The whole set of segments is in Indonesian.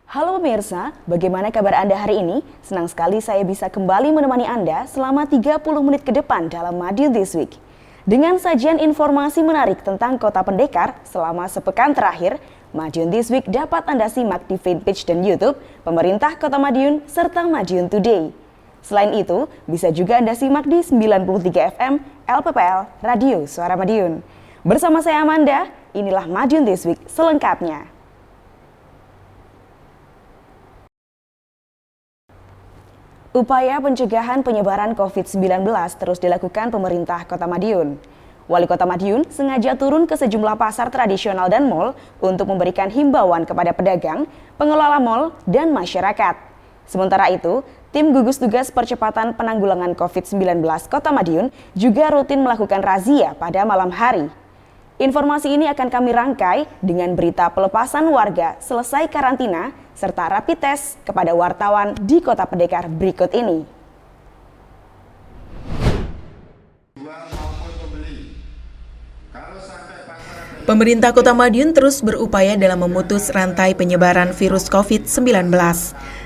Halo pemirsa, bagaimana kabar Anda hari ini? Senang sekali saya bisa kembali menemani Anda selama 30 menit ke depan dalam Madiun This Week. Dengan sajian informasi menarik tentang Kota Pendekar selama sepekan terakhir, Madiun This Week dapat Anda simak di fanpage dan YouTube Pemerintah Kota Madiun serta Madiun Today. Selain itu, bisa juga Anda simak di 93 FM LPPL Radio Suara Madiun. Bersama saya Amanda, inilah Madiun This Week selengkapnya. Upaya pencegahan penyebaran COVID-19 terus dilakukan pemerintah Kota Madiun. Wali Kota Madiun sengaja turun ke sejumlah pasar tradisional dan mal untuk memberikan himbauan kepada pedagang, pengelola mal, dan masyarakat. Sementara itu, tim gugus tugas percepatan penanggulangan COVID-19 Kota Madiun juga rutin melakukan razia pada malam hari. Informasi ini akan kami rangkai dengan berita pelepasan warga selesai karantina serta rapid test kepada wartawan di Kota Pendekar berikut ini. Pemerintah Kota Madiun terus berupaya dalam memutus rantai penyebaran virus COVID-19.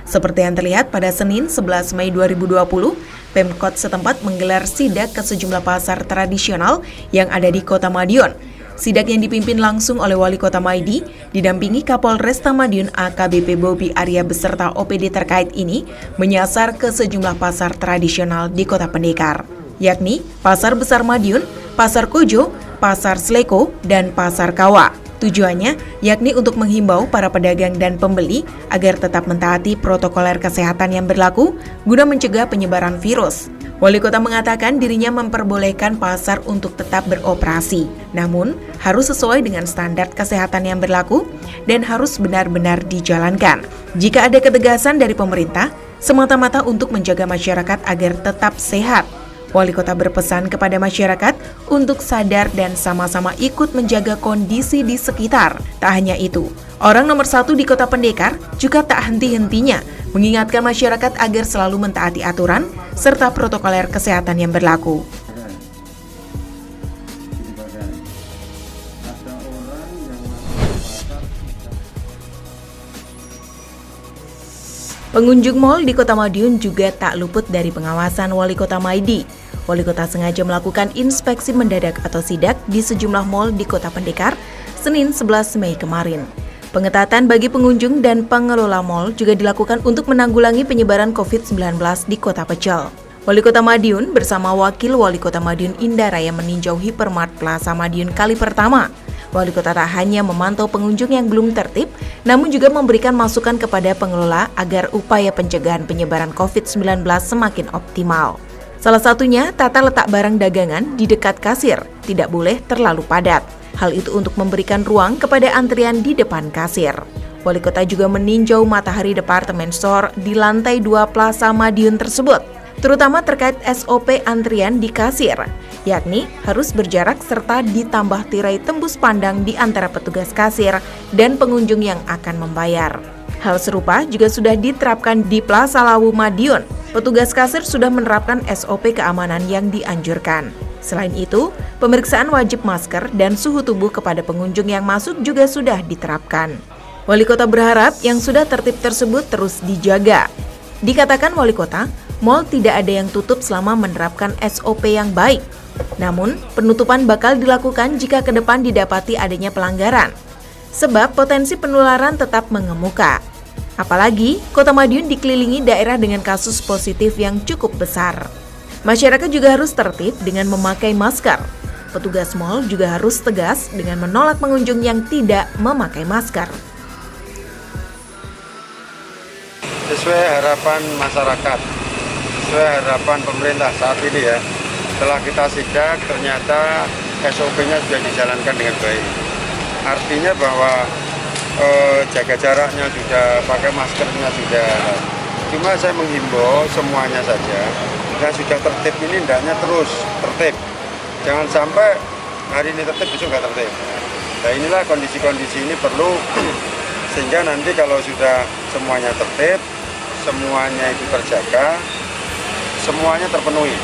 Seperti yang terlihat pada Senin 11 Mei 2020, Pemkot setempat menggelar sidak ke sejumlah pasar tradisional yang ada di Kota Madiun. Sidak yang dipimpin langsung oleh Wali Kota Maidi, didampingi Kapolresta Madiun AKBP Bobi Arya beserta OPD terkait ini, menyasar ke sejumlah pasar tradisional di Kota Pendekar, yakni Pasar Besar Madiun, Pasar Kojo, Pasar Sleko, dan Pasar Kawa. Tujuannya yakni untuk menghimbau para pedagang dan pembeli agar tetap mentaati protokoler kesehatan yang berlaku guna mencegah penyebaran virus. Wali Kota mengatakan dirinya memperbolehkan pasar untuk tetap beroperasi, namun harus sesuai dengan standar kesehatan yang berlaku dan harus benar-benar dijalankan. Jika ada ketegasan dari pemerintah, semata-mata untuk menjaga masyarakat agar tetap sehat. Wali Kota berpesan kepada masyarakat untuk sadar dan sama-sama ikut menjaga kondisi di sekitar. Tak hanya itu, orang nomor satu di Kota Pendekar juga tak henti-hentinya mengingatkan masyarakat agar selalu mentaati aturan serta protokoler kesehatan yang berlaku. Pengunjung mal di Kota Madiun juga tak luput dari pengawasan Wali Kota Maidi. Wali Kota sengaja melakukan inspeksi mendadak atau sidak di sejumlah mal di Kota Pendekar Senin 11 Mei kemarin. Pengetatan bagi pengunjung dan pengelola mal juga dilakukan untuk menanggulangi penyebaran COVID-19 di Kota Pecel. Wali Kota Madiun bersama Wakil Wali Kota Madiun Indah Raya meninjau Hypermart Plaza Madiun kali pertama. Wali Kota tak hanya memantau pengunjung yang belum tertib, namun juga memberikan masukan kepada pengelola agar upaya pencegahan penyebaran COVID-19 semakin optimal. Salah satunya, tata letak barang dagangan di dekat kasir tidak boleh terlalu padat. Hal itu untuk memberikan ruang kepada antrian di depan kasir. Wali Kota juga meninjau Matahari Department Store di lantai 2 Plaza Madiun tersebut, terutama terkait SOP antrian di kasir, yakni harus berjarak serta ditambah tirai tembus pandang di antara petugas kasir dan pengunjung yang akan membayar. Hal serupa juga sudah diterapkan di Plaza Lawu Madiun. Petugas kasir sudah menerapkan SOP keamanan yang dianjurkan. Selain itu, pemeriksaan wajib masker dan suhu tubuh kepada pengunjung yang masuk juga sudah diterapkan. Wali Kota berharap yang sudah tertib tersebut terus dijaga. Dikatakan Wali Kota, mal tidak ada yang tutup selama menerapkan SOP yang baik. Namun, penutupan bakal dilakukan jika ke depan didapati adanya pelanggaran. Sebab potensi penularan tetap mengemuka. Apalagi, Kota Madiun dikelilingi daerah dengan kasus positif yang cukup besar. Masyarakat juga harus tertib dengan memakai masker. Petugas mal juga harus tegas dengan menolak pengunjung yang tidak memakai masker. Sesuai harapan masyarakat, sesuai harapan pemerintah saat ini ya, setelah kita sidak ternyata SOP-nya sudah dijalankan dengan baik. Artinya bahwa jaga jaraknya sudah, pakai maskernya sudah. Cuma saya menghimbau semuanya saja, jika sudah tertib ini hendaknya terus tertib. Jangan sampai hari ini tertib, besok nggak tertib. Nah inilah kondisi-kondisi ini perlu, sehingga nanti kalau sudah semuanya tertib, semuanya itu terjaga, semuanya terpenuhi.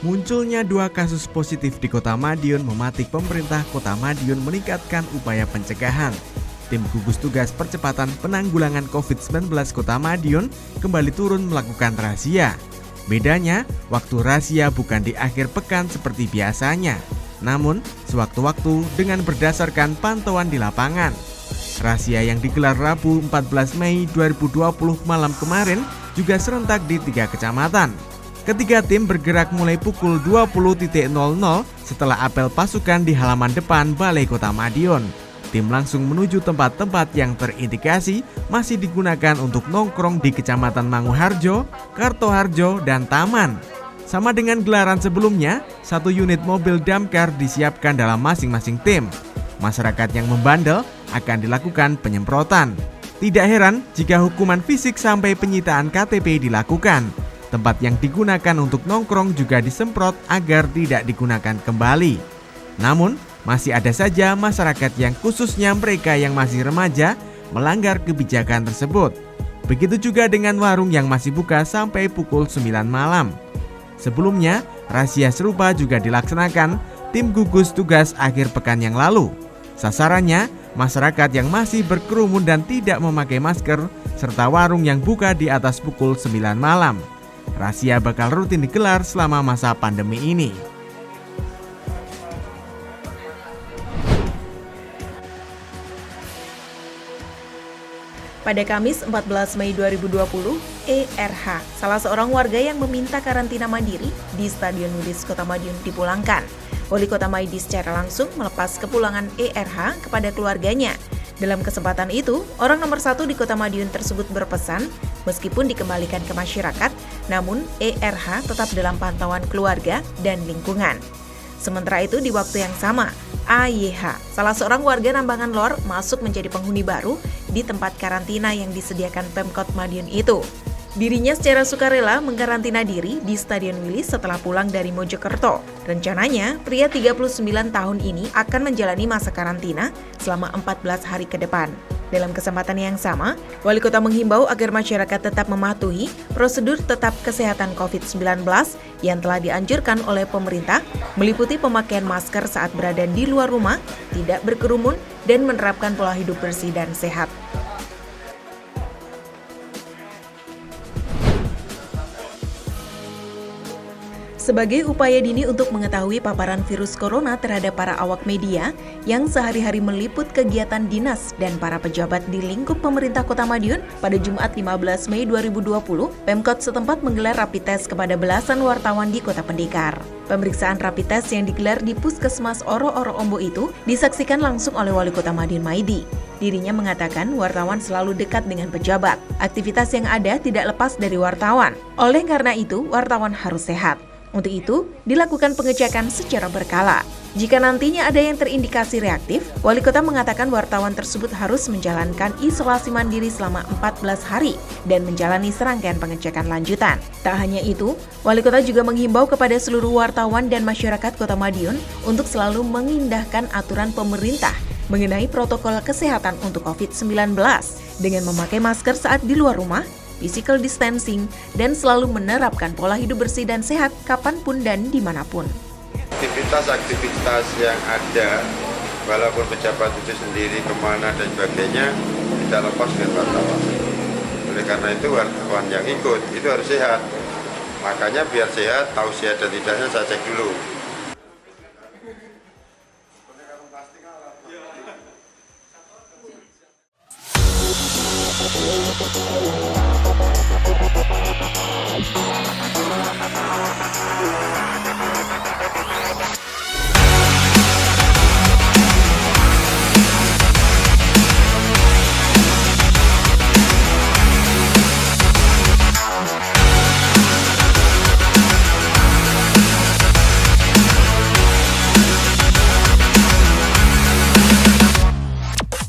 Munculnya 2 kasus positif di Kota Madiun mematik pemerintah Kota Madiun meningkatkan upaya pencegahan. Tim gugus tugas percepatan penanggulangan COVID-19 Kota Madiun kembali turun melakukan razia. Bedanya, waktu razia bukan di akhir pekan seperti biasanya, namun sewaktu-waktu dengan berdasarkan pantauan di lapangan. Razia yang digelar Rabu 14 Mei 2020 malam kemarin juga serentak di 3 kecamatan. Ketiga tim bergerak mulai pukul 20.00 setelah apel pasukan di halaman depan Balai Kota Madiun. Tim langsung menuju tempat-tempat yang terindikasi masih digunakan untuk nongkrong di Kecamatan Manguharjo, Kartoharjo, dan Taman. Sama dengan gelaran sebelumnya, 1 unit mobil damkar disiapkan dalam masing-masing tim. Masyarakat yang membandel akan dilakukan penyemprotan. Tidak heran jika hukuman fisik sampai penyitaan KTP dilakukan. Tempat yang digunakan untuk nongkrong juga disemprot agar tidak digunakan kembali. Namun, masih ada saja masyarakat yang khususnya mereka yang masih remaja melanggar kebijakan tersebut. Begitu juga dengan warung yang masih buka sampai pukul 9 malam. Sebelumnya, razia serupa juga dilaksanakan tim gugus tugas akhir pekan yang lalu. Sasarannya, masyarakat yang masih berkerumun dan tidak memakai masker, serta warung yang buka di atas pukul 9 malam. Razia bakal rutin digelar selama masa pandemi ini. Pada Kamis 14 Mei 2020, ERH, salah seorang warga yang meminta karantina mandiri di Stadion Wilis Kota Madiun dipulangkan. Wali Kota Maidi secara langsung melepas kepulangan ERH kepada keluarganya. Dalam kesempatan itu, orang nomor 1 di Kota Madiun tersebut berpesan, meskipun dikembalikan ke masyarakat, namun ERH tetap dalam pantauan keluarga dan lingkungan. Sementara itu, di waktu yang sama, AYH, salah seorang warga Nambangan Lor, masuk menjadi penghuni baru di tempat karantina yang disediakan Pemkot Madiun itu. Dirinya secara sukarela mengkarantina diri di Stadion Wilis setelah pulang dari Mojokerto. Rencananya, pria 39 tahun ini akan menjalani masa karantina selama 14 hari ke depan. Dalam kesempatan yang sama, Wali Kota menghimbau agar masyarakat tetap mematuhi prosedur tetap kesehatan COVID-19 yang telah dianjurkan oleh pemerintah, meliputi pemakaian masker saat berada di luar rumah, tidak berkerumun, dan menerapkan pola hidup bersih dan sehat. Sebagai upaya dini untuk mengetahui paparan virus corona terhadap para awak media yang sehari-hari meliput kegiatan dinas dan para pejabat di lingkup pemerintah Kota Madiun, pada Jumat 15 Mei 2020, Pemkot setempat menggelar rapid test kepada belasan wartawan di Kota Pendekar. Pemeriksaan rapid test yang digelar di Puskesmas Oro-Oro Ombo itu disaksikan langsung oleh Wali Kota Madiun Maidi. Dirinya mengatakan wartawan selalu dekat dengan pejabat. Aktivitas yang ada tidak lepas dari wartawan. Oleh karena itu, wartawan harus sehat. Untuk itu, dilakukan pengecekan secara berkala. Jika nantinya ada yang terindikasi reaktif, Wali Kota mengatakan wartawan tersebut harus menjalankan isolasi mandiri selama 14 hari dan menjalani serangkaian pengecekan lanjutan. Tak hanya itu, Wali Kota juga menghimbau kepada seluruh wartawan dan masyarakat Kota Madiun untuk selalu mengindahkan aturan pemerintah mengenai protokol kesehatan untuk COVID-19 dengan memakai masker saat di luar rumah, physical distancing, dan selalu menerapkan pola hidup bersih dan sehat kapanpun dan dimanapun. Aktivitas yang ada, walaupun pejabat itu sendiri kemana dan sebagainya, tidak lepas dengan wartawan. Oleh karena itu wartawan yang ikut itu harus sehat. Makanya biar sehat, tahu sehat dan tidaknya saya cek dulu.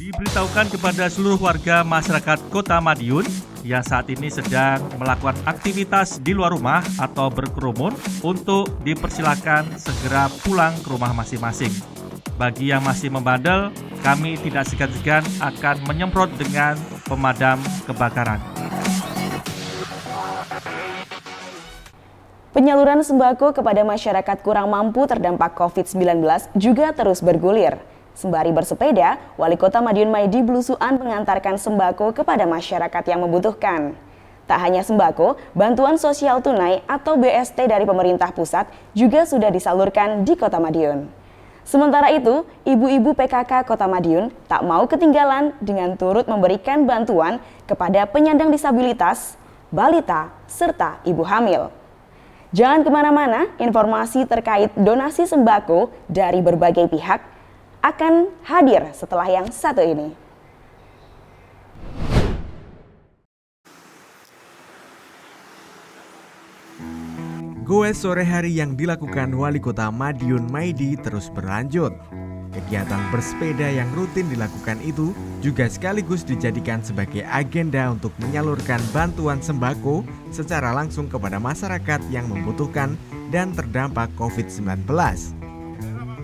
Diberitahukan kepada seluruh warga masyarakat Kota Madiun yang saat ini sedang melakukan aktivitas di luar rumah atau berkerumun untuk dipersilakan segera pulang ke rumah masing-masing. Bagi yang masih membandel, kami tidak segan-segan akan menyemprot dengan pemadam kebakaran. Penyaluran sembako kepada masyarakat kurang mampu terdampak COVID-19 juga terus bergulir. Sembari bersepeda, Wali Kota Madiun Maidi belusuan mengantarkan sembako kepada masyarakat yang membutuhkan. Tak hanya sembako, bantuan sosial tunai atau BST dari pemerintah pusat juga sudah disalurkan di Kota Madiun. Sementara itu, ibu-ibu PKK Kota Madiun tak mau ketinggalan dengan turut memberikan bantuan kepada penyandang disabilitas, balita, serta ibu hamil. Jangan kemana-mana, informasi terkait donasi sembako dari berbagai pihak akan hadir setelah yang satu ini. Goes sore hari yang dilakukan Wali Kota Madiun Maidi terus berlanjut. Kegiatan bersepeda yang rutin dilakukan itu juga sekaligus dijadikan sebagai agenda untuk menyalurkan bantuan sembako secara langsung kepada masyarakat yang membutuhkan dan terdampak COVID-19.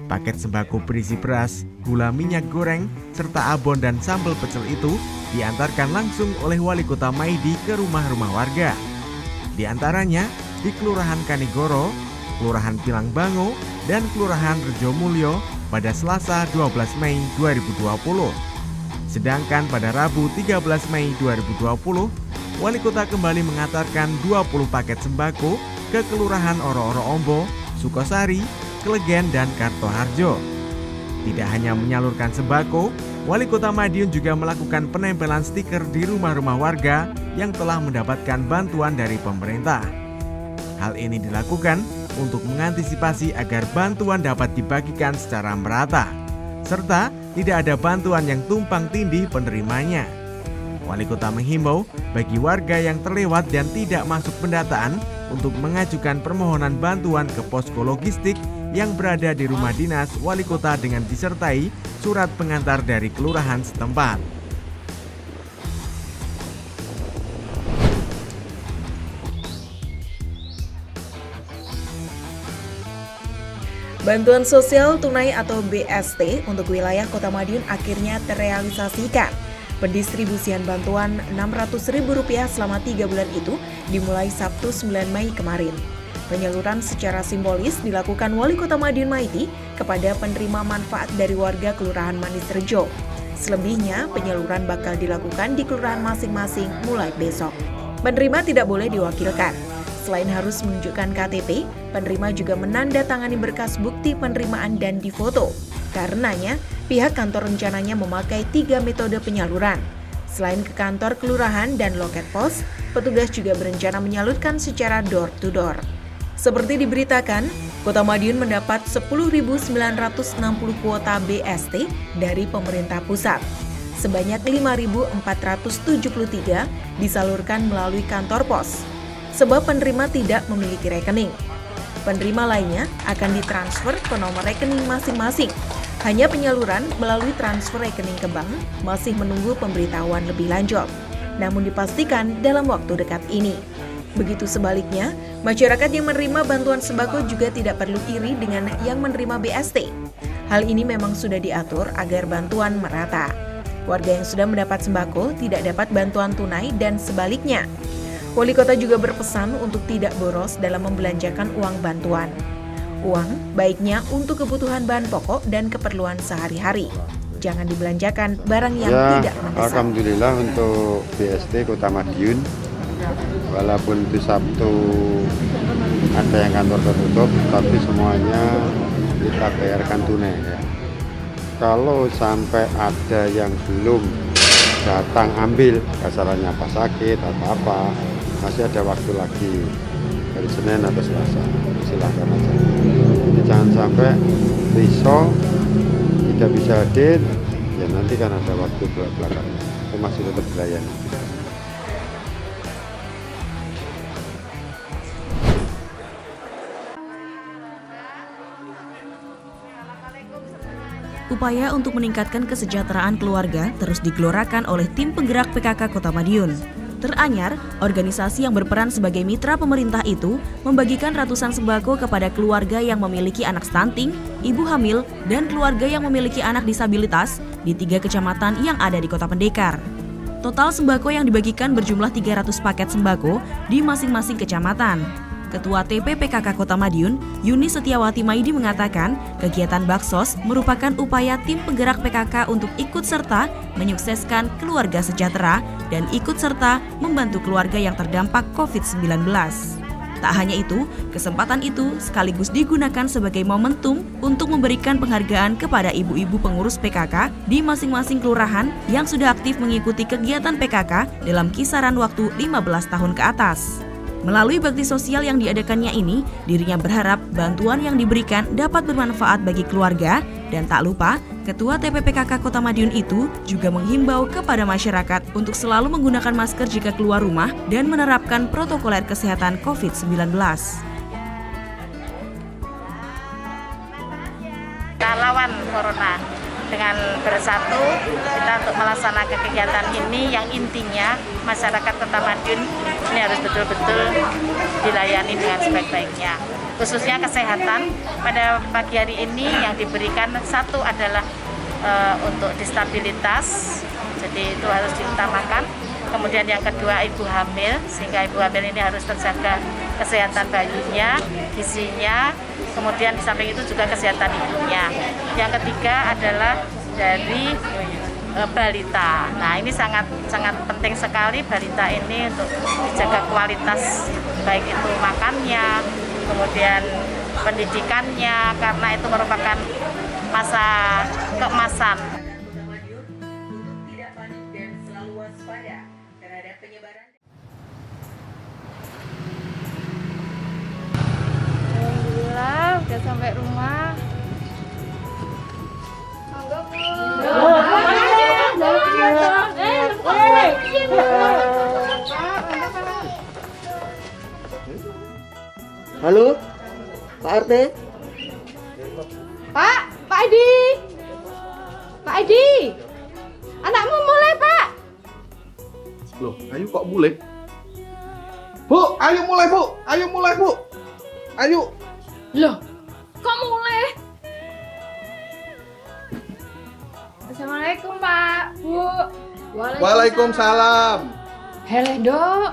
Paket sembako berisi beras, gula minyak goreng, serta abon dan sambal pecel itu diantarkan langsung oleh Wali Kota Maidi ke rumah-rumah warga. Di antaranya di Kelurahan Kanigoro, Kelurahan Pilangbango, dan Kelurahan Rejomulyo pada Selasa 12 Mei 2020. Sedangkan pada Rabu 13 Mei 2020, Wali Kota kembali mengantarkan 20 paket sembako ke Kelurahan Oro-Oro Ombo, Sukosari, Klegen, dan Kartoharjo. Tidak hanya menyalurkan sembako, Wali Kota Madiun juga melakukan penempelan stiker di rumah-rumah warga yang telah mendapatkan bantuan dari pemerintah. Hal ini dilakukan untuk mengantisipasi agar bantuan dapat dibagikan secara merata, serta tidak ada bantuan yang tumpang tindih penerimanya. Wali Kota menghimbau bagi warga yang terlewat dan tidak masuk pendataan untuk mengajukan permohonan bantuan ke posko logistik yang berada di rumah dinas Wali Kota dengan disertai surat pengantar dari kelurahan setempat. Bantuan sosial tunai atau BST untuk wilayah Kota Madiun akhirnya terrealisasikan. Pendistribusian bantuan Rp600.000 selama 3 bulan itu dimulai Sabtu 9 Mei kemarin. Penyaluran secara simbolis dilakukan Wali Kota Madiun Maidi kepada penerima manfaat dari warga Kelurahan Manis Rejo. Selebihnya, penyaluran bakal dilakukan di kelurahan masing-masing mulai besok. Penerima tidak boleh diwakilkan. Selain harus menunjukkan KTP, penerima juga menandatangani berkas bukti penerimaan dan difoto. Karenanya, pihak kantor rencananya memakai 3 metode penyaluran. Selain ke kantor kelurahan dan loket pos, petugas juga berencana menyalurkan secara door-to-door. Seperti diberitakan, Kota Madiun mendapat 10.960 kuota BST dari pemerintah pusat. Sebanyak 5.473 disalurkan melalui kantor pos, sebab penerima tidak memiliki rekening. Penerima lainnya akan ditransfer ke nomor rekening masing-masing. Hanya penyaluran melalui transfer rekening ke bank masih menunggu pemberitahuan lebih lanjut, namun dipastikan dalam waktu dekat ini. Begitu sebaliknya, masyarakat yang menerima bantuan sembako juga tidak perlu iri dengan yang menerima BST. Hal ini memang sudah diatur agar bantuan merata. Warga yang sudah mendapat sembako tidak dapat bantuan tunai dan sebaliknya. Wali Kota juga berpesan untuk tidak boros dalam membelanjakan uang bantuan. Uang baiknya untuk kebutuhan bahan pokok dan keperluan sehari-hari. Jangan dibelanjakan barang yang tidak mendesak. Alhamdulillah untuk BST Kota Madiun, walaupun itu Sabtu ada yang kantor tertutup, tapi semuanya kita bayarkan tunai ya. Kalau sampai ada yang belum datang ambil, kasarannya apa sakit atau apa, masih ada waktu lagi dari Senin atau Selasa, silahkan aja. Jadi jangan sampai besok tidak bisa hadir, ya nanti kan ada waktu belakang, itu masih tetap dilayani. Upaya untuk meningkatkan kesejahteraan keluarga terus digelorakan oleh tim penggerak PKK Kota Madiun. Teranyar, organisasi yang berperan sebagai mitra pemerintah itu membagikan ratusan sembako kepada keluarga yang memiliki anak stunting, ibu hamil, dan keluarga yang memiliki anak disabilitas di 3 kecamatan yang ada di Kota Pendekar. Total sembako yang dibagikan berjumlah 300 paket sembako di masing-masing kecamatan. Ketua TPPKK Kota Madiun, Yuni Setiawati Maidi mengatakan, kegiatan Baksos merupakan upaya tim penggerak PKK untuk ikut serta menyukseskan keluarga sejahtera dan ikut serta membantu keluarga yang terdampak COVID-19. Tak hanya itu, kesempatan itu sekaligus digunakan sebagai momentum untuk memberikan penghargaan kepada ibu-ibu pengurus PKK di masing-masing kelurahan yang sudah aktif mengikuti kegiatan PKK dalam kisaran waktu 15 tahun ke atas. Melalui bakti sosial yang diadakannya ini, dirinya berharap bantuan yang diberikan dapat bermanfaat bagi keluarga dan tak lupa, Ketua TPPKK Kota Madiun itu juga menghimbau kepada masyarakat untuk selalu menggunakan masker jika keluar rumah dan menerapkan protokoler kesehatan COVID-19. Kita lawan corona dengan bersatu kita untuk melaksanakan kegiatan ini yang intinya masyarakat Kota Madiun ini harus betul-betul dilayani dengan sebaik-baiknya. Khususnya kesehatan pada pagi hari ini yang diberikan satu adalah untuk stabilitas, jadi itu harus diutamakan. Kemudian yang kedua ibu hamil, sehingga ibu hamil ini harus terjaga kesehatan bayinya, gizinya, kemudian di samping itu juga kesehatan ibunya. Yang ketiga adalah dari balita. Nah ini sangat penting sekali balita ini untuk dijaga kualitas baik itu makannya, kemudian pendidikannya, karena itu merupakan masa keemasan. Alhamdulillah udah sampai rumah. Halo, Pak RT. Pak Edi. Pak Edi. Anakmu mulai, Pak. Loh, ayo kok mulai? Bu, ayo mulai, Bu. Ayo mulai, Bu. Ayo. Loh, kok mulai? Assalamualaikum, Pak. Bu. Waalaikumsalam. Hele, Dok.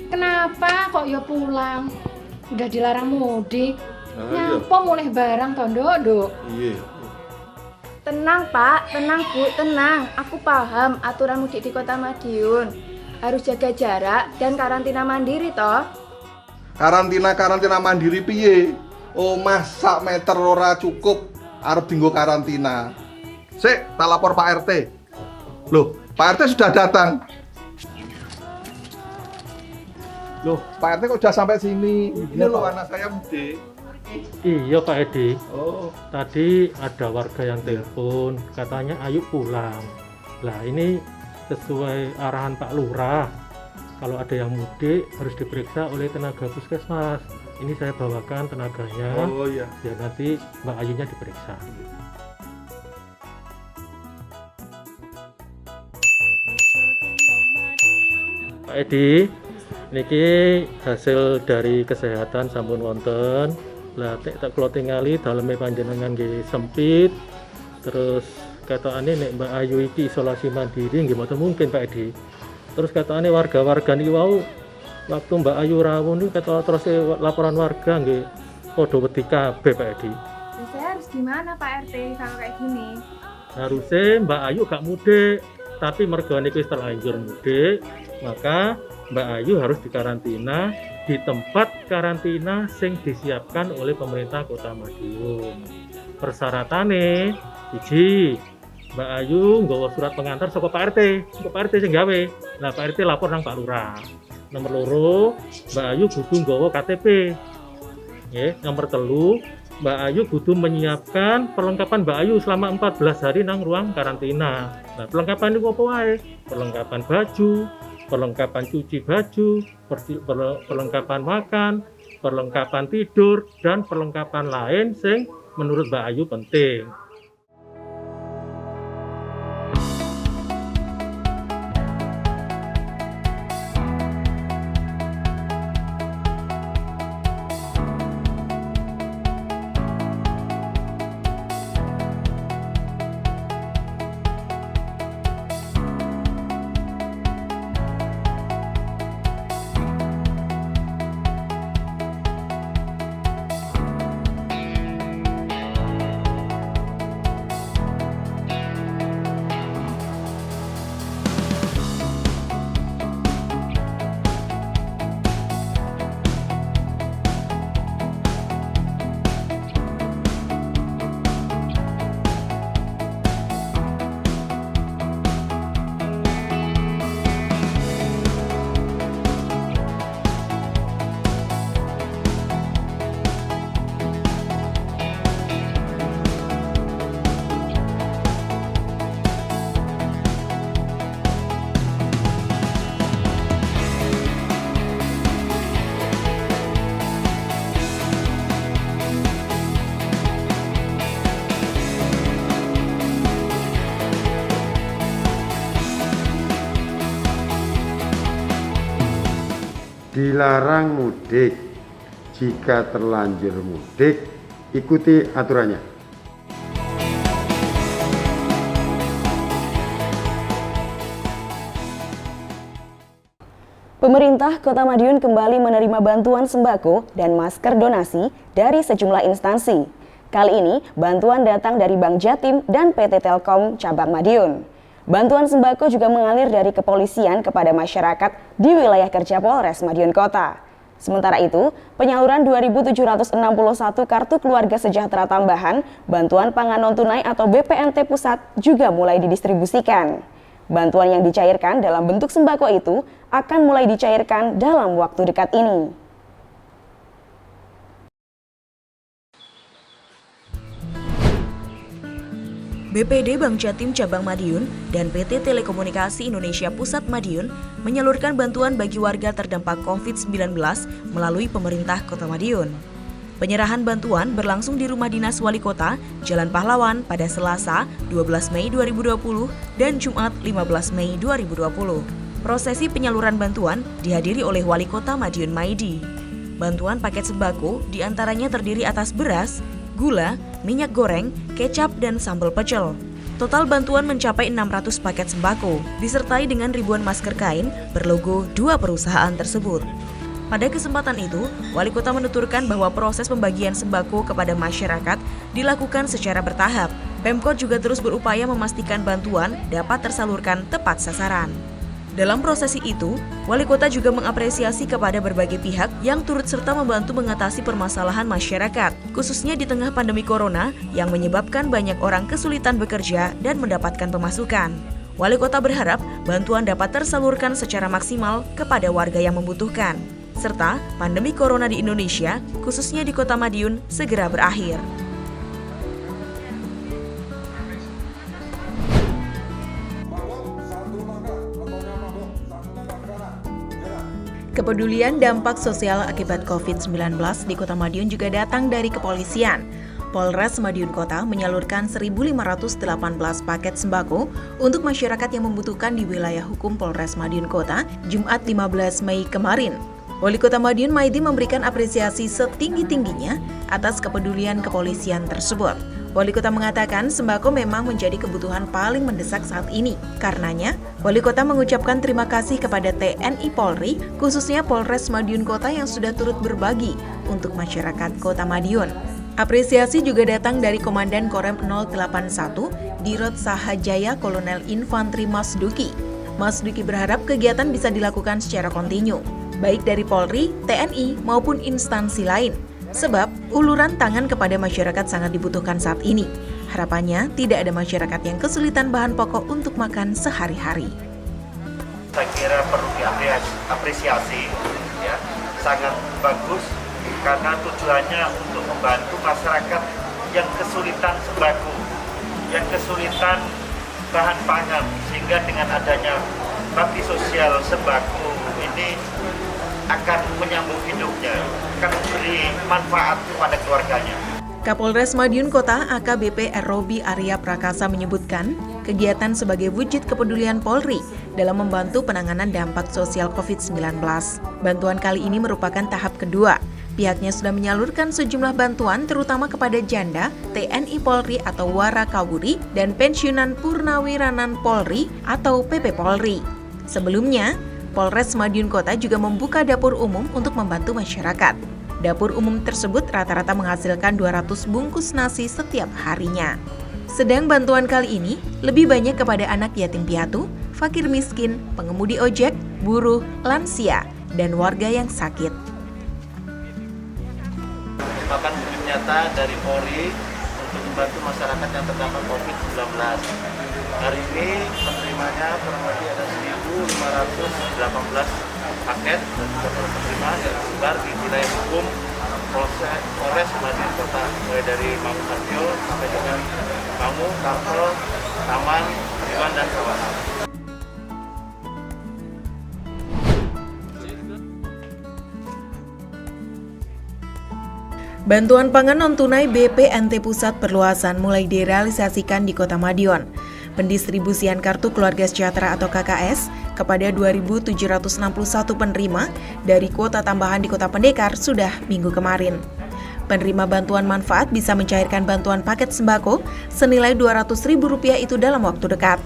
Kenapa kok ya pulang? Udah dilarang mudik. Nyapa mulai barang toh, Dok? Iya. Tenang Pak, tenang Bu, tenang. Aku paham aturan mudik di Kota Madiun. Harus jaga jarak dan karantina mandiri toh. Karantina mandiri piye? Oh, masa meter ora cukup arep dinggo karantina. Sik, tak lapor Pak RT. Loh, Pak RT sudah datang. Loh, Pak RT kok udah sampai sini? Ini loh anak saya mudik. Iya Pak Edi. Oh, Tadi ada warga yang telepon, katanya ayo pulang. Lah ini sesuai arahan Pak Lurah. Kalau ada yang mudik harus diperiksa oleh tenaga puskesmas. Ini saya bawakan tenaganya. oh iya. Biar nanti Mbak Ayunya diperiksa. Pak Edi, niki hasil dari kesehatan sampun wonten. Lah tak kula tingali daleme panjenengan nggih sempit. Terus katane nek Mbak Ayu iki isolasi mandiri nggih mboten mungkin Pak Edi. Terus katane warga-warga niki wau waktu Mbak Ayu rawuh niku kata terus laporan warga nggih padha wedi kabeh Pak Edi. Saya harus gimana Pak RT kalau kayak gini? Harusnya Mbak Ayu gak mudik, tapi mergo niku wis terlanjur mudik, maka Mbak Ayu harus dikarantina di tempat karantina sing disiapkan oleh pemerintah Kota Madiun. Persyaratannya, siji, Mbak Ayu nggawa surat pengantar saka Pak RT, Pak RT sing gawe. Nah, Pak RT lapor nang Pak Lurah. Nomor loro, Mbak Ayu kudu nggawa KTP. Nggih, nomor telu, Mbak Ayu kudu menyiapkan perlengkapan Mbak Ayu selama 14 hari nang ruang karantina. Nah, perlengkapan itu apa wae? Perlengkapan baju, perlengkapan cuci baju, perlengkapan makan, perlengkapan tidur, dan perlengkapan lain sing menurut Mbak Ayu penting. dilarang mudik. Jika terlanjur mudik, ikuti aturannya. Pemerintah Kota Madiun kembali menerima bantuan sembako dan masker donasi dari sejumlah instansi. Kali ini, bantuan datang dari Bank Jatim dan PT Telkom Cabang Madiun. Bantuan sembako juga mengalir dari kepolisian kepada masyarakat di wilayah kerja Polres Madiun Kota. Sementara itu, penyaluran 2.761 kartu keluarga sejahtera tambahan, bantuan pangan non-tunai atau BPNT pusat juga mulai didistribusikan. Bantuan yang dicairkan dalam bentuk sembako itu akan mulai dicairkan dalam waktu dekat ini. BPD Bank Jatim Cabang Madiun dan PT Telekomunikasi Indonesia Pusat Madiun menyalurkan bantuan bagi warga terdampak COVID-19 melalui pemerintah Kota Madiun. Penyerahan bantuan berlangsung di Rumah Dinas Wali Kota, Jalan Pahlawan pada Selasa 12 Mei 2020 dan Jumat 15 Mei 2020. Prosesi penyaluran bantuan dihadiri oleh Wali Kota Madiun Maidi. Bantuan paket sembako diantaranya terdiri atas beras, gula, minyak goreng, kecap, dan sambal pecel. Total bantuan mencapai 600 paket sembako, disertai dengan ribuan masker kain berlogo dua perusahaan tersebut. Pada kesempatan itu, Wali Kota menuturkan bahwa proses pembagian sembako kepada masyarakat dilakukan secara bertahap. Pemkot juga terus berupaya memastikan bantuan dapat tersalurkan tepat sasaran. Dalam prosesi itu, Wali Kota juga mengapresiasi kepada berbagai pihak yang turut serta membantu mengatasi permasalahan masyarakat, khususnya di tengah pandemi corona yang menyebabkan banyak orang kesulitan bekerja dan mendapatkan pemasukan. Wali Kota berharap bantuan dapat tersalurkan secara maksimal kepada warga yang membutuhkan, serta pandemi corona di Indonesia, khususnya di Kota Madiun, segera berakhir. Kepedulian dampak sosial akibat COVID-19 di Kota Madiun juga datang dari kepolisian. Polres Madiun Kota menyalurkan 1.518 paket sembako untuk masyarakat yang membutuhkan di wilayah hukum Polres Madiun Kota, Jumat 15 Mei kemarin. Wali Kota Madiun Maidi memberikan apresiasi setinggi-tingginya atas kepedulian kepolisian tersebut. Wali Kota mengatakan sembako memang menjadi kebutuhan paling mendesak saat ini. Karenanya, Wali Kota mengucapkan terima kasih kepada TNI Polri, khususnya Polres Madiun Kota yang sudah turut berbagi untuk masyarakat Kota Madiun. Apresiasi juga datang dari Komandan Korem 081, Dirot Sahajaya Kolonel Infantri Mas Duki. Mas Duki berharap kegiatan bisa dilakukan secara kontinu, baik dari Polri, TNI, maupun instansi lain. Sebab uluran tangan kepada masyarakat sangat dibutuhkan saat ini. Harapannya tidak ada masyarakat yang kesulitan bahan pokok untuk makan sehari-hari. Saya kira perlu diapresiasi, ya, sangat bagus karena tujuannya untuk membantu masyarakat yang kesulitan sembako, yang kesulitan bahan pangan, sehingga dengan adanya bakti sosial sembako ini akan menyambung hidupnya, akan memberi manfaat kepada keluarganya. Kapolres Madiun Kota AKBP Robi Arya Prakasa menyebutkan, kegiatan sebagai wujud kepedulian Polri dalam membantu penanganan dampak sosial COVID-19. Bantuan kali ini merupakan tahap kedua. Pihaknya sudah menyalurkan sejumlah bantuan terutama kepada janda, TNI Polri atau Wara Kawuri, dan pensiunan Purnawiranan Polri atau PP Polri. Sebelumnya, Polres Madiun Kota juga membuka dapur umum untuk membantu masyarakat. Dapur umum tersebut rata-rata menghasilkan 200 bungkus nasi setiap harinya. Sedang bantuan kali ini lebih banyak kepada anak yatim piatu, fakir miskin, pengemudi ojek, buruh, lansia, dan warga yang sakit. Merupakan wujud nyata dari Polri untuk membantu masyarakat yang terdampak COVID-19. Hari ini penerimanya kurang lebih ada 1.518 paket dan juga penerima yang tersebar di wilayah hukum Polres Madiun Kota, mulai dari Mangunharjo sampai dengan Mangu, Tampel, Taman, Iwan, dan Kawasan. Bantuan pangan non-tunai BPNT Pusat perluasan mulai direalisasikan di Kota Madiun. Pendistribusian Kartu Keluarga Sejahtera atau KKS kepada 2.761 penerima dari kuota tambahan di Kota Pendekar sudah minggu kemarin. Penerima bantuan manfaat bisa mencairkan bantuan paket sembako senilai Rp200.000 itu dalam waktu dekat.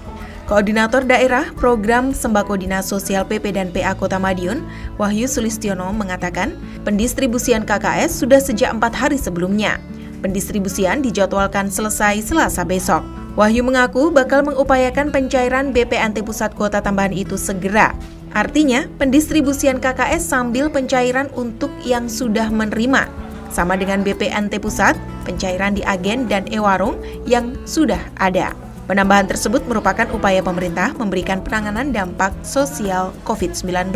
Koordinator Daerah Program Sembako Dinas Sosial PP dan PA Kota Madiun, Wahyu Sulistiono mengatakan, pendistribusian KKS sudah sejak 4 hari sebelumnya. Pendistribusian dijadwalkan selesai Selasa besok. Wahyu mengaku bakal mengupayakan pencairan BPNT Pusat Kuota Tambahan itu segera. Artinya, pendistribusian KKS sambil pencairan untuk yang sudah menerima. Sama dengan BPNT Pusat, pencairan di agen dan e-warung yang sudah ada. Penambahan tersebut merupakan upaya pemerintah memberikan penanganan dampak sosial COVID-19.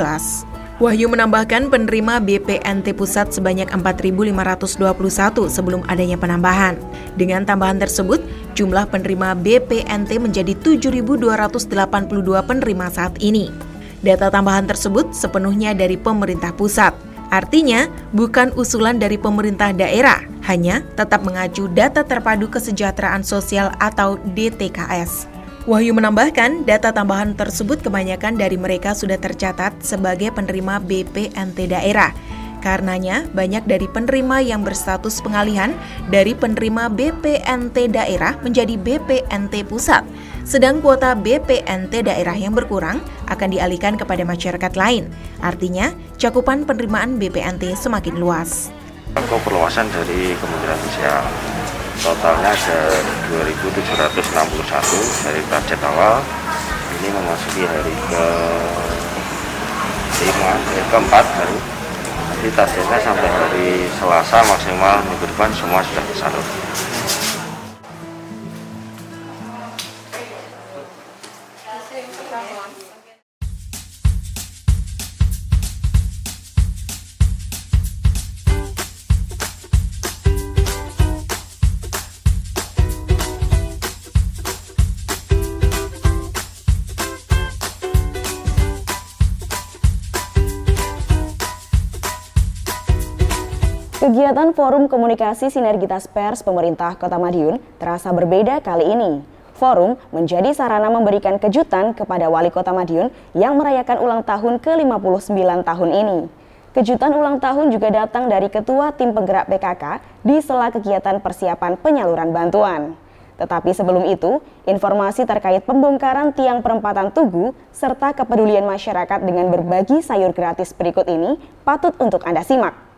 Wahyu menambahkan penerima BPNT Pusat sebanyak 4.521 sebelum adanya penambahan. Dengan tambahan tersebut, jumlah penerima BPNT menjadi 7.282 penerima saat ini. Data tambahan tersebut sepenuhnya dari pemerintah pusat. Artinya, bukan usulan dari pemerintah daerah, hanya tetap mengacu Data Terpadu Kesejahteraan Sosial atau DTKS. Wahyu menambahkan, data tambahan tersebut kebanyakan dari mereka sudah tercatat sebagai penerima BPNT daerah. Karenanya, banyak dari penerima yang berstatus pengalihan dari penerima BPNT daerah menjadi BPNT pusat. Sedang kuota BPNT daerah yang berkurang akan dialihkan kepada masyarakat lain. Artinya, cakupan penerimaan BPNT semakin luas. Perluasan dari Kementerian Sosial totalnya ada 2.761 dari target awal. Ini memasuki hari keempat baru. Nanti targetnya sampai hari Selasa maksimal minggu depan semua sudah tersalur. Kegiatan Forum Komunikasi Sinergitas Pers Pemerintah Kota Madiun terasa berbeda kali ini. Forum menjadi sarana memberikan kejutan kepada Wali Kota Madiun yang merayakan ulang tahun ke-59 tahun ini. Kejutan ulang tahun juga datang dari Ketua Tim Penggerak PKK di sela kegiatan persiapan penyaluran bantuan. Tetapi sebelum itu, informasi terkait pembongkaran tiang perempatan Tugu serta kepedulian masyarakat dengan berbagi sayur gratis berikut ini patut untuk Anda simak.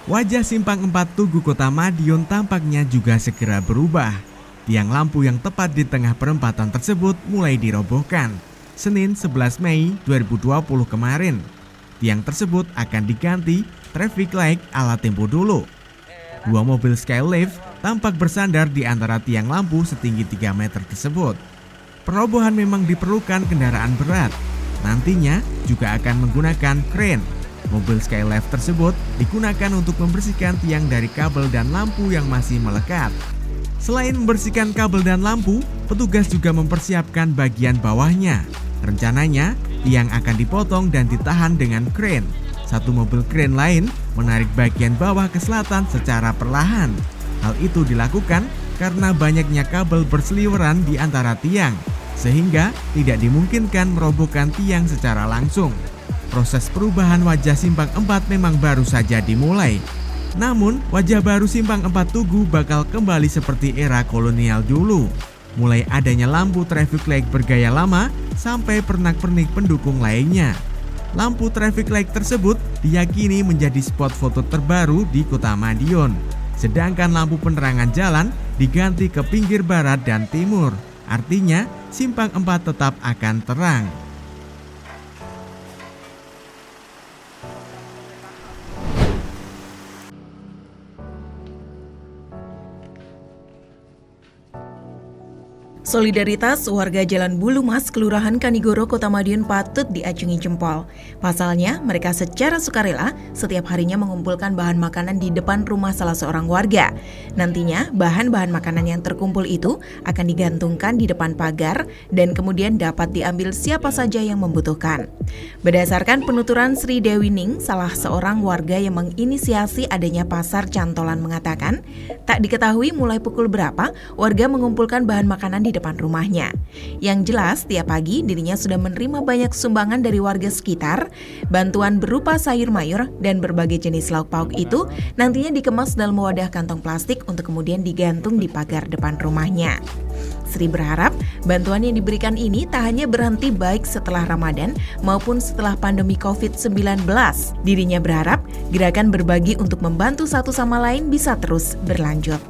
Wajah Simpang 4 Tugu Kota Madiun tampaknya juga segera berubah. Tiang lampu yang tepat di tengah perempatan tersebut mulai dirobohkan. Senin 11 Mei 2020 kemarin. Tiang tersebut akan diganti traffic light ala tempo dulu. 2 mobil skylift tampak bersandar di antara tiang lampu setinggi 3 meter tersebut. Perobohan memang diperlukan kendaraan berat. Nantinya juga akan menggunakan crane. Mobil skylift tersebut digunakan untuk membersihkan tiang dari kabel dan lampu yang masih melekat. Selain membersihkan kabel dan lampu, petugas juga mempersiapkan bagian bawahnya. Rencananya, tiang akan dipotong dan ditahan dengan crane. Satu mobil crane lain menarik bagian bawah ke selatan secara perlahan. Hal itu dilakukan karena banyaknya kabel berseliweran di antara tiang, sehingga tidak dimungkinkan merobohkan tiang secara langsung. Proses perubahan wajah Simpang 4 memang baru saja dimulai. Namun, wajah baru Simpang 4 Tugu bakal kembali seperti era kolonial dulu. Mulai adanya lampu traffic light bergaya lama sampai pernak-pernik pendukung lainnya. Lampu traffic light tersebut diyakini menjadi spot foto terbaru di Kota Madiun. Sedangkan lampu penerangan jalan diganti ke pinggir barat dan timur. Artinya, Simpang 4 tetap akan terang. Solidaritas warga Jalan Bulumas, Kelurahan Kanigoro, Kota Madiun patut diacungi jempol. Pasalnya, mereka secara sukarela setiap harinya mengumpulkan bahan makanan di depan rumah salah seorang warga. Nantinya, bahan-bahan makanan yang terkumpul itu akan digantungkan di depan pagar dan kemudian dapat diambil siapa saja yang membutuhkan. Berdasarkan penuturan Sri Dewi Ning, salah seorang warga yang menginisiasi adanya pasar cantolan mengatakan, tak diketahui mulai pukul berapa warga mengumpulkan bahan makanan di depan rumahnya. Yang jelas, tiap pagi dirinya sudah menerima banyak sumbangan dari warga sekitar. Bantuan berupa sayur mayur dan berbagai jenis lauk pauk itu nantinya dikemas dalam wadah kantong plastik untuk kemudian digantung di pagar depan rumahnya. Sri berharap bantuan yang diberikan ini tak hanya berhenti baik setelah Ramadan maupun setelah pandemi COVID-19. Dirinya berharap gerakan berbagi untuk membantu satu sama lain bisa terus berlanjut.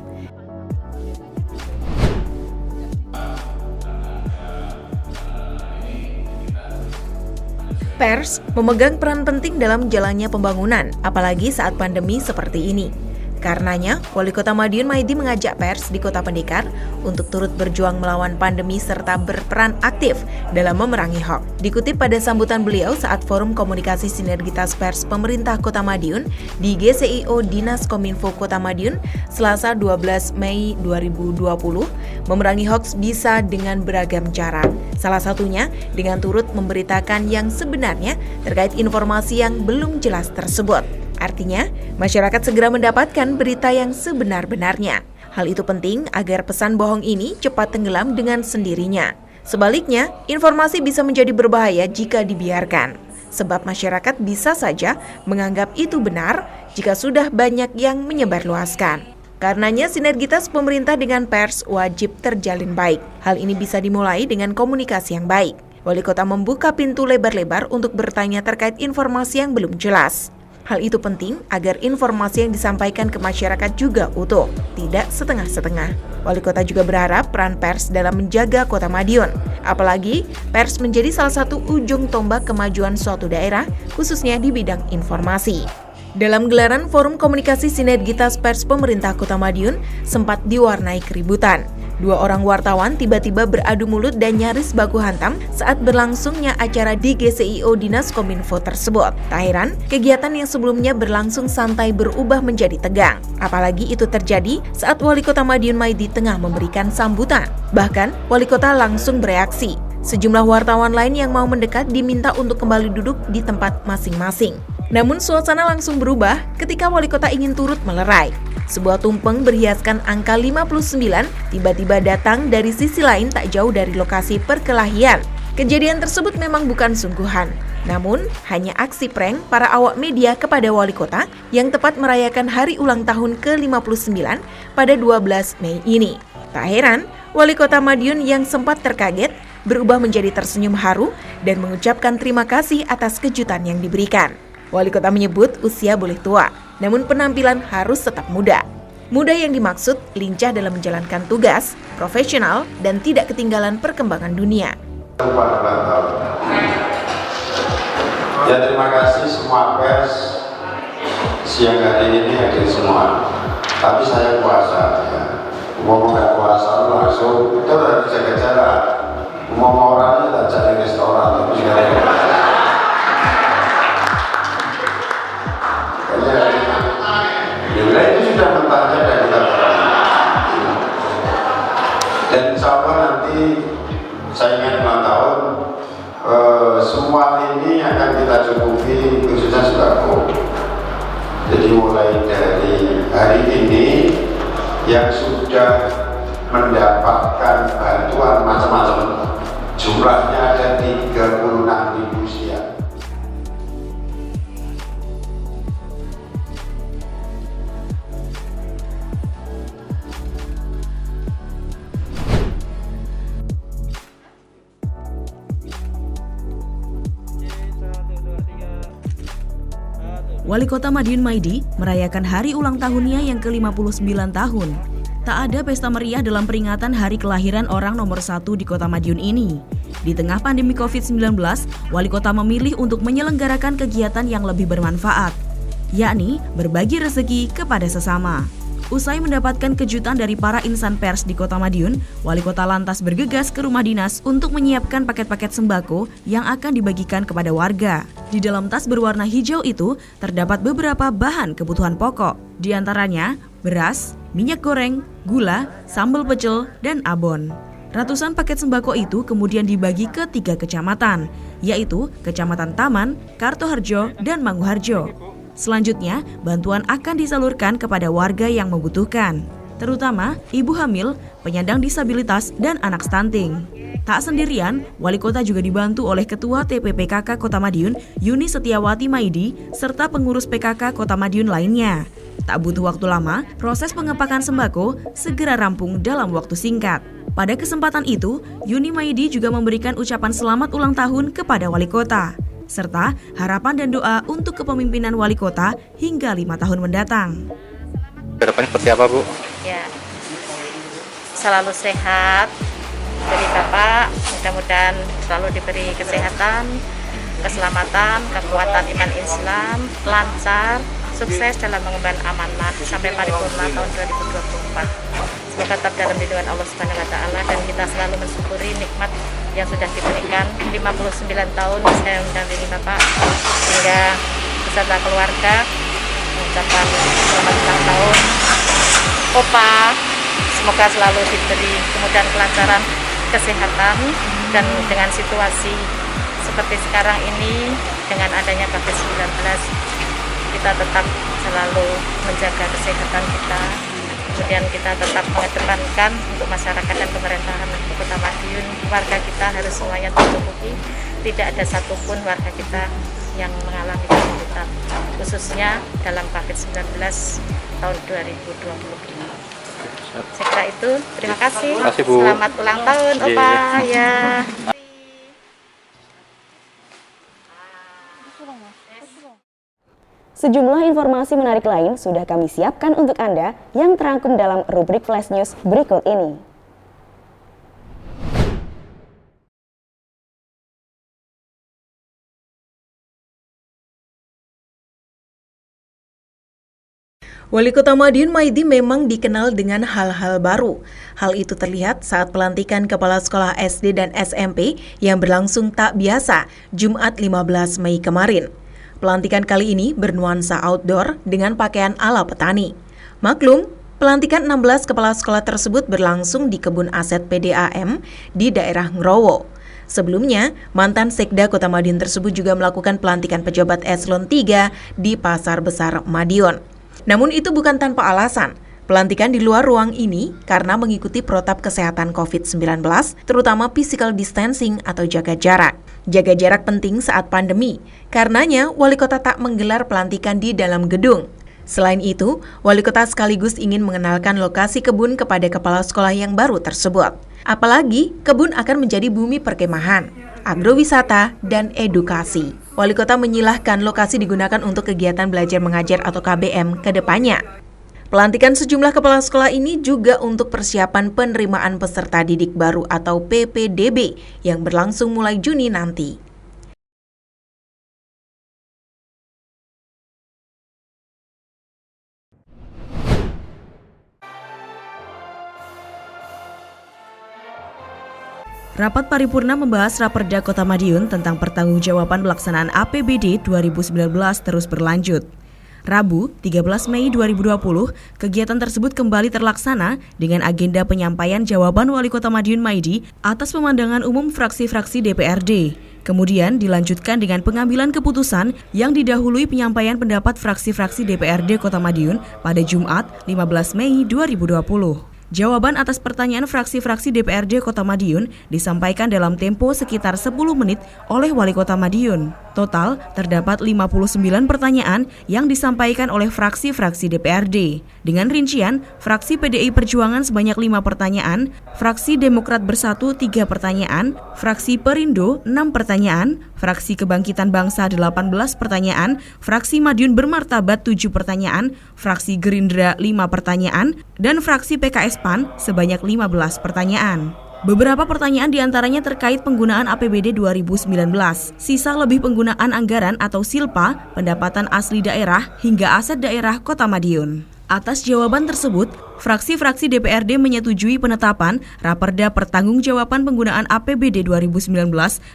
Pers memegang peran penting dalam jalannya pembangunan, apalagi saat pandemi seperti ini. Karenanya, Wali Kota Madiun Maidi mengajak pers di Kota Pendekar untuk turut berjuang melawan pandemi serta berperan aktif dalam memerangi hoax. Dikutip pada sambutan beliau saat Forum Komunikasi Sinergitas Pers Pemerintah Kota Madiun di GCIO Dinas Kominfo Kota Madiun, Selasa 12 Mei 2020, memerangi hoax bisa dengan beragam cara. Salah satunya dengan turut memberitakan yang sebenarnya terkait informasi yang belum jelas tersebut. Artinya, masyarakat segera mendapatkan berita yang sebenar-benarnya. Hal itu penting agar pesan bohong ini cepat tenggelam dengan sendirinya. Sebaliknya, informasi bisa menjadi berbahaya jika dibiarkan. Sebab masyarakat bisa saja menganggap itu benar jika sudah banyak yang menyebarluaskan. Karenanya, sinergitas pemerintah dengan pers wajib terjalin baik. Hal ini bisa dimulai dengan komunikasi yang baik. Wali Kota membuka pintu lebar-lebar untuk bertanya terkait informasi yang belum jelas. Hal itu penting agar informasi yang disampaikan ke masyarakat juga utuh, tidak setengah-setengah. Wali Kota juga berharap peran pers dalam menjaga Kota Madiun. Apalagi, pers menjadi salah satu ujung tombak kemajuan suatu daerah, khususnya di bidang informasi. Dalam gelaran Forum Komunikasi Sinergitas Pers Pemerintah Kota Madiun sempat diwarnai keributan. 2 orang wartawan tiba-tiba beradu mulut dan nyaris baku hantam saat berlangsungnya acara di GCIO Dinas Kominfo tersebut. Tak heran, kegiatan yang sebelumnya berlangsung santai berubah menjadi tegang. Apalagi itu terjadi saat Wali Kota Madiun Maidi tengah memberikan sambutan. Bahkan, Wali Kota langsung bereaksi. Sejumlah wartawan lain yang mau mendekat diminta untuk kembali duduk di tempat masing-masing. Namun suasana langsung berubah ketika Wali Kota ingin turut melerai. Sebuah tumpeng berhiaskan angka 59 tiba-tiba datang dari sisi lain tak jauh dari lokasi perkelahian. Kejadian tersebut memang bukan sungguhan, namun hanya aksi prank para awak media kepada Wali Kota yang tepat merayakan hari ulang tahun ke-59 pada 12 Mei ini. Tak heran, Wali Kota Madiun yang sempat terkaget berubah menjadi tersenyum haru dan mengucapkan terima kasih atas kejutan yang diberikan. Wali Kota menyebut usia boleh tua, namun penampilan harus tetap muda. Muda yang dimaksud lincah dalam menjalankan tugas, profesional, dan tidak ketinggalan perkembangan dunia. Ya, terima kasih semua pers siang hari ini hadir semua. Tapi saya puasa ya. Mau nggak puasa langsung itu harus jaga jarak. Mau orangnya tak cari restoran tapi itu sudah mentahnya dan kita dan insya Allah nanti saya ingin ulang tahun semua ini akan kita cukupi khususnya sembako. Jadi mulai dari hari ini yang sudah mendapatkan bantuan macam-macam jumlahnya ada 36.000 sekian. Wali Kota Madiun Maidi merayakan hari ulang tahunnya yang ke-59 tahun. Tak ada pesta meriah dalam peringatan hari kelahiran orang nomor 1 di Kota Madiun ini. Di tengah pandemi COVID-19, Wali Kota memilih untuk menyelenggarakan kegiatan yang lebih bermanfaat, yakni berbagi rezeki kepada sesama. Usai mendapatkan kejutan dari para insan pers di Kota Madiun, Wali Kota lantas bergegas ke rumah dinas untuk menyiapkan paket-paket sembako yang akan dibagikan kepada warga. Di dalam tas berwarna hijau itu terdapat beberapa bahan kebutuhan pokok, di antaranya beras, minyak goreng, gula, sambal pecel, dan abon. Ratusan paket sembako itu kemudian dibagi ke 3 kecamatan, yaitu Kecamatan Taman, Kartoharjo, dan Manguharjo. Selanjutnya, bantuan akan disalurkan kepada warga yang membutuhkan, terutama ibu hamil, penyandang disabilitas, dan anak stunting. Tak sendirian, Wali Kota juga dibantu oleh Ketua TPPKK Kota Madiun, Yuni Setiawati Maidi, serta pengurus PKK Kota Madiun lainnya. Tak butuh waktu lama, proses pengepakan sembako segera rampung dalam waktu singkat. Pada kesempatan itu, Yuni Maidi juga memberikan ucapan selamat ulang tahun kepada Wali Kota, serta harapan dan doa untuk kepemimpinan Wali Kota hingga 5 tahun mendatang. Harapannya seperti apa, Bu? Ya, selalu sehat dari Bapak, mudah-mudahan selalu diberi kesehatan, keselamatan, kekuatan iman Islam, lancar, sukses dalam mengemban amanah sampai paripurna tahun 2024. Semoga tetap dalam lindungan Allah Subhanahu wa taala dan kita selalu mensyukuri nikmat yang sudah diberikan 59 tahun saya mendampingi Bapak hingga beserta keluarga. Mengucapkan selamat ulang tahun Opa, semoga selalu diberi kemudahan, kelancaran, kesehatan, dan dengan situasi seperti sekarang ini dengan adanya COVID-19 kita tetap selalu menjaga kesehatan kita. Kemudian kita tetap mengedepankan untuk masyarakat dan pemerintahan Kota Madiun, warga kita harus semuanya tercukupi. Tidak ada satupun warga kita yang mengalami kesulitan, khususnya dalam COVID-19 tahun 2020 ini. Saya kira itu. Terima kasih. Bu. Selamat ulang tahun, Opa. Ya. Sejumlah informasi menarik lain sudah kami siapkan untuk Anda yang terangkum dalam rubrik Flash News berikut ini. Wali Kota Madiun Maidi memang dikenal dengan hal-hal baru. Hal itu terlihat saat pelantikan Kepala Sekolah SD dan SMP yang berlangsung tak biasa Jumat 15 Mei kemarin. Pelantikan kali ini bernuansa outdoor dengan pakaian ala petani. Maklum, pelantikan 16 kepala sekolah tersebut berlangsung di Kebun Aset PDAM di daerah Ngrowo. Sebelumnya, mantan Sekda Kota Madiun tersebut juga melakukan pelantikan pejabat eselon 3 di Pasar Besar Madiun. Namun itu bukan tanpa alasan. Pelantikan di luar ruang ini karena mengikuti protap kesehatan COVID-19, terutama physical distancing atau jaga jarak. Jaga jarak penting saat pandemi, karenanya Wali Kota tak menggelar pelantikan di dalam gedung. Selain itu, Wali Kota sekaligus ingin mengenalkan lokasi kebun kepada kepala sekolah yang baru tersebut. Apalagi, kebun akan menjadi bumi perkemahan, agrowisata, dan edukasi. Wali Kota menyilahkan lokasi digunakan untuk kegiatan belajar mengajar atau KBM ke depannya. Pelantikan sejumlah kepala sekolah ini juga untuk persiapan penerimaan peserta didik baru atau PPDB yang berlangsung mulai Juni nanti. Rapat paripurna membahas Raperda Kota Madiun tentang pertanggungjawaban pelaksanaan APBD 2019 terus berlanjut. Rabu, 13 Mei 2020, kegiatan tersebut kembali terlaksana dengan agenda penyampaian jawaban Wali Kota Madiun Maidi atas pemandangan umum fraksi-fraksi DPRD. Kemudian dilanjutkan dengan pengambilan keputusan yang didahului penyampaian pendapat fraksi-fraksi DPRD Kota Madiun pada Jumat, 15 Mei 2020. Jawaban atas pertanyaan fraksi-fraksi DPRD Kota Madiun disampaikan dalam tempo sekitar 10 menit oleh Wali Kota Madiun. Total terdapat 59 pertanyaan yang disampaikan oleh fraksi-fraksi DPRD. Dengan rincian, fraksi PDI Perjuangan sebanyak 5 pertanyaan, fraksi Demokrat Bersatu 3 pertanyaan, fraksi Perindo 6 pertanyaan, fraksi Kebangkitan Bangsa 18 pertanyaan, fraksi Madiun Bermartabat 7 pertanyaan, fraksi Gerindra 5 pertanyaan, dan fraksi PKS PAN sebanyak 15 pertanyaan. Beberapa pertanyaan diantaranya terkait penggunaan APBD 2019, sisa lebih penggunaan anggaran atau silpa, pendapatan asli daerah, hingga aset daerah Kota Madiun. Atas jawaban tersebut, fraksi-fraksi DPRD menyetujui penetapan Raperda Pertanggungjawaban Penggunaan APBD 2019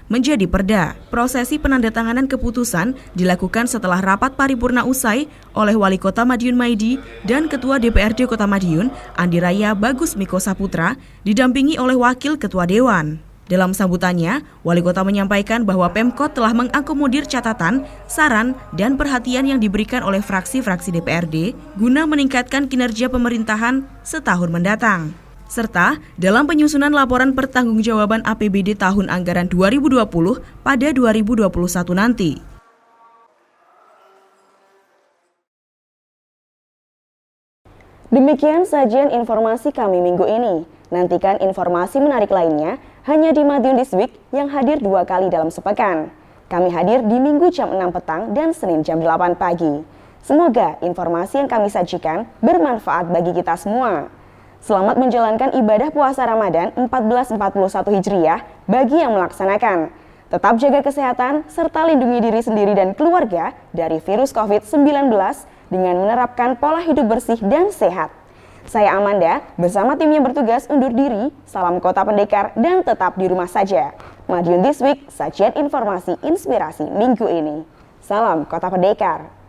menjadi perda. Prosesi penandatanganan keputusan dilakukan setelah rapat paripurna usai oleh Wali Kota Madiun Maidi dan Ketua DPRD Kota Madiun, Andi Raya Bagus Miko Saputra, didampingi oleh Wakil Ketua Dewan. Dalam sambutannya, Wali Kota menyampaikan bahwa Pemkot telah mengakomodir catatan, saran, dan perhatian yang diberikan oleh fraksi-fraksi DPRD guna meningkatkan kinerja pemerintahan setahun mendatang. Serta dalam penyusunan laporan pertanggungjawaban APBD tahun anggaran 2020 pada 2021 nanti. Demikian sajian informasi kami minggu ini. Nantikan informasi menarik lainnya hanya di Madiun This Week yang hadir 2 kali dalam sepekan. Kami hadir di Minggu jam 6 petang dan Senin jam 8 pagi. Semoga informasi yang kami sajikan bermanfaat bagi kita semua. Selamat menjalankan ibadah puasa Ramadan 1441 Hijriah bagi yang melaksanakan. Tetap jaga kesehatan serta lindungi diri sendiri dan keluarga dari virus COVID-19 dengan menerapkan pola hidup bersih dan sehat. Saya Amanda, bersama tim yang bertugas undur diri, salam Kota Pendekar dan tetap di rumah saja. Madiun This Week, sajian informasi inspirasi minggu ini. Salam Kota Pendekar.